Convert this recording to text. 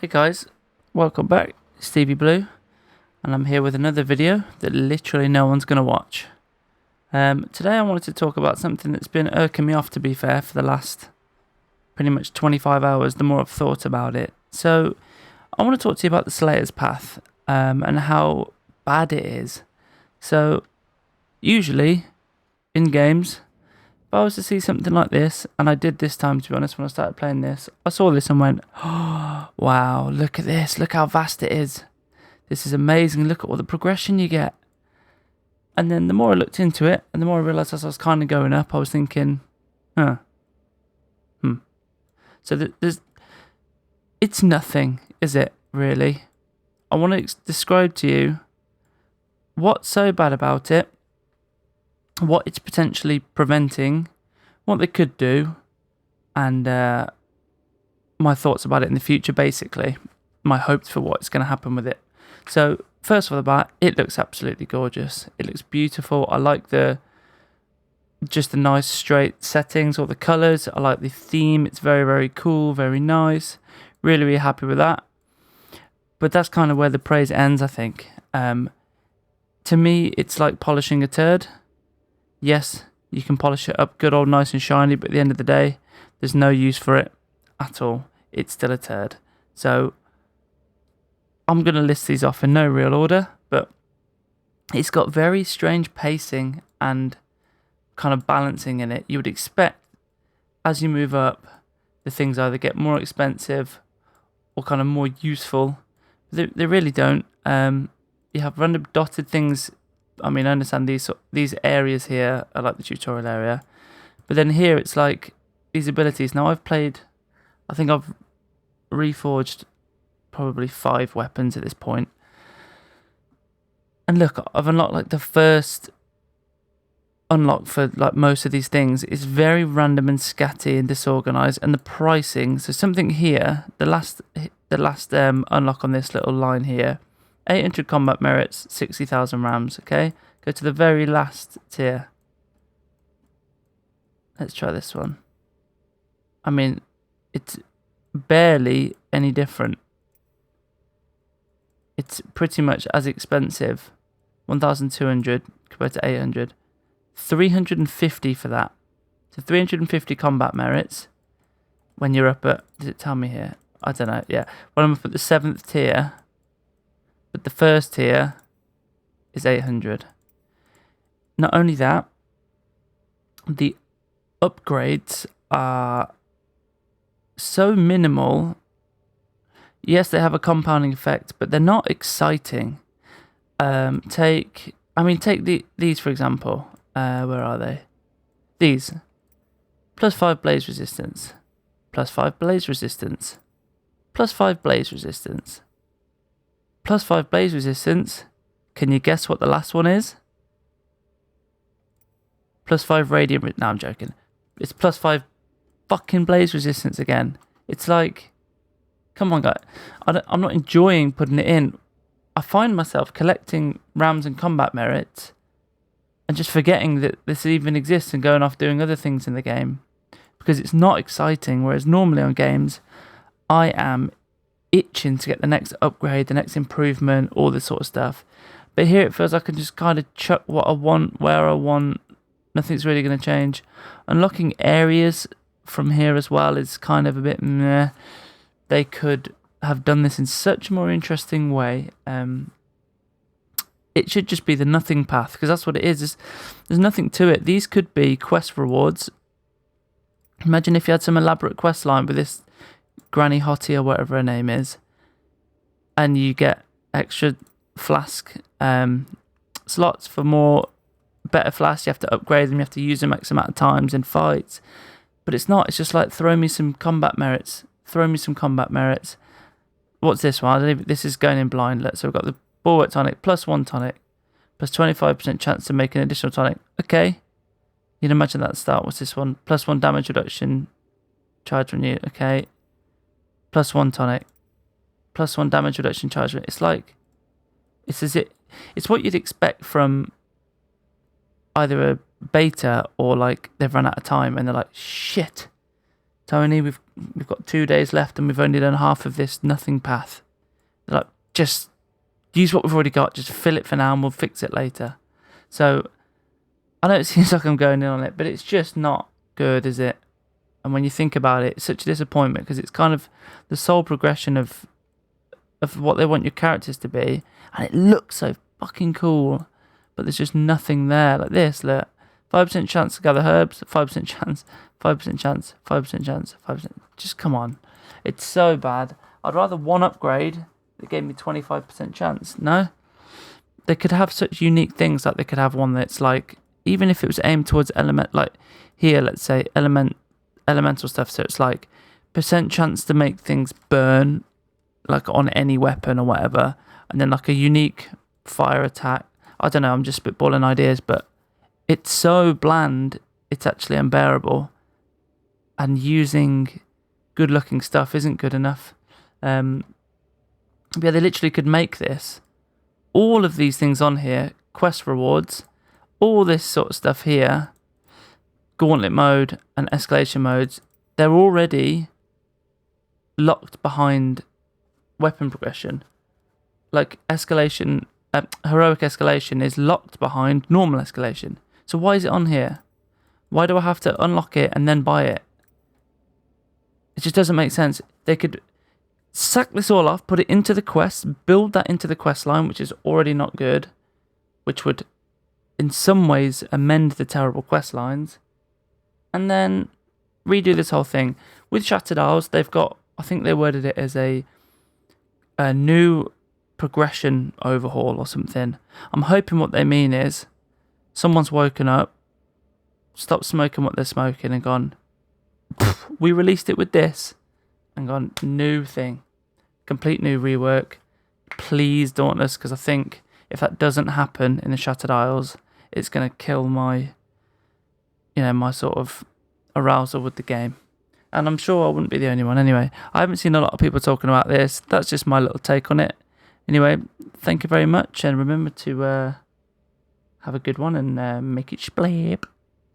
Hey guys, welcome back, StevieBlu, and I'm here with another video that literally no one's going to watch. Today I wanted to talk about something that's been irking me off, to be fair, for the last pretty much 25 hours, the more I've thought about it. So, I want to talk to you about the Slayer's Path, and how bad it is. So, usually, in games, if I was to see something like this, and I did this time, to be honest, when I started playing this, I saw this and went, oh, wow, look at this, look how vast it is. This is amazing, look at all the progression you get. And then the more I looked into it, and the more I realised as I was kind of going up, I was thinking, So it's nothing, is it, really? I want to describe to you what's so bad about it, what it's potentially preventing, what they could do, and my thoughts about it in the future, basically. My hopes for what's going to happen with it. So, first of all, it looks absolutely gorgeous. It looks beautiful. I like just the nice straight settings, all the colours. I like the theme. It's very, very cool, very nice. Really, really happy with that. But that's kind of where the praise ends, I think. To me, it's like polishing a turd. Yes, you can polish it up good old nice and shiny, but at the end of the day, there's no use for it at all. It's still a turd. So, I'm going to list these off in no real order, but it's got very strange pacing and kind of balancing in it. You would expect, as you move up, the things either get more expensive or kind of more useful. They really don't. You have random dotted things. I mean, I understand these areas here are like the tutorial area, but then here it's like these abilities. Now I think I've reforged probably 5 weapons at this point. And look, I've unlocked like the first unlock for like most of these things. It's very random and scatty and disorganized, and the pricing. So something here, the last unlock on this little line here, 800 combat merits, 60,000 rams. Okay, go to the very last tier. Let's try this one. I mean, it's barely any different. It's pretty much as expensive. 1,200 compared to 800. 350 for that. So 350 combat merits when you're up at, does it tell me here? I don't know, yeah. When I'm up at the 7th tier, but the first tier is 800. Not only that, the upgrades are so minimal. Yes, they have a compounding effect, but they're not exciting. Take these for example. Where are they? These. +5 blaze resistance. +5 blaze resistance. +5 blaze resistance. +5 blaze resistance. Can you guess what the last one is? +5 radiant. No, I'm joking. It's +5 fucking blaze resistance again. It's like, come on, guys. I'm not enjoying putting it in. I find myself collecting rams and combat merits and just forgetting that this even exists and going off doing other things in the game because it's not exciting. Whereas normally on games, I am itching to get the next upgrade, the next improvement, all this sort of stuff. But here it feels like I can just kind of chuck what I want, where I want. Nothing's really going to change. Unlocking areas from here as well is kind of a bit meh. They could have done this in such a more interesting way. It should just be the nothing path, because that's what it is. There's nothing to it. These could be quest rewards. Imagine if you had some elaborate quest line with this Granny Hottie or whatever her name is, and you get extra flask slots for more better flasks. You have to upgrade them. You have to use them X amount of times in fights. But it's not. It's just like, throw me some combat merits. Throw me some combat merits. What's this one? I don't even, this is going in blind. So we've got the bulwark tonic, +1 tonic, +25% chance to make an additional tonic. Okay. You'd imagine that at the start. What's this one? +1 damage reduction, charge renew. Okay. +1 tonic, +1 damage reduction, charge renew. It's like, it's what you'd expect from either a beta or like they've run out of time and they're like, shit, Tony, we've got 2 days left and we've only done half of this nothing path. Like, just use what we've already got, just fill it for now and we'll fix it later. So I know it seems like I'm going in on it, but it's just not good, is it? And when you think about it, it's such a disappointment because it's kind of the sole progression of what they want your characters to be, and it looks so fucking cool, but there's just nothing there. Like this, look, 5% chance to gather herbs, 5% chance, 5% chance, 5% chance, 5%. Just come on, it's so bad. I'd rather one upgrade that gave me 25% chance. No, they could have such unique things. Like they could have one that's like, even if it was aimed towards element, like here, let's say elemental stuff. So it's like % chance to make things burn, like on any weapon or whatever, and then like a unique fire attack. I don't know, I'm just spitballing ideas, but it's so bland, it's actually unbearable. And using good looking stuff isn't good enough. But yeah, they literally could make this, all of these things on here, quest rewards, all this sort of stuff here, gauntlet mode and escalation modes, they're already locked behind weapon progression. Like escalation, heroic escalation is locked behind normal escalation. So why is it on here? Why do I have to unlock it and then buy it? It just doesn't make sense. They could sack this all off, put it into the quest, build that into the quest line, which is already not good, which would in some ways amend the terrible quest lines, and then redo this whole thing. With Shattered Isles, they've got, I think they worded it as a new progression overhaul or something. I'm hoping what they mean is someone's woken up, stopped smoking what they're smoking and gone, we released it with this, and gone, new thing, complete new rework. Please Dauntless, because I think if that doesn't happen in the Shattered Isles, it's going to kill my, my sort of arousal with the game. And I'm sure I wouldn't be the only one anyway. I haven't seen a lot of people talking about this. That's just my little take on it. Anyway, thank you very much, and remember to have a good one and make it splip.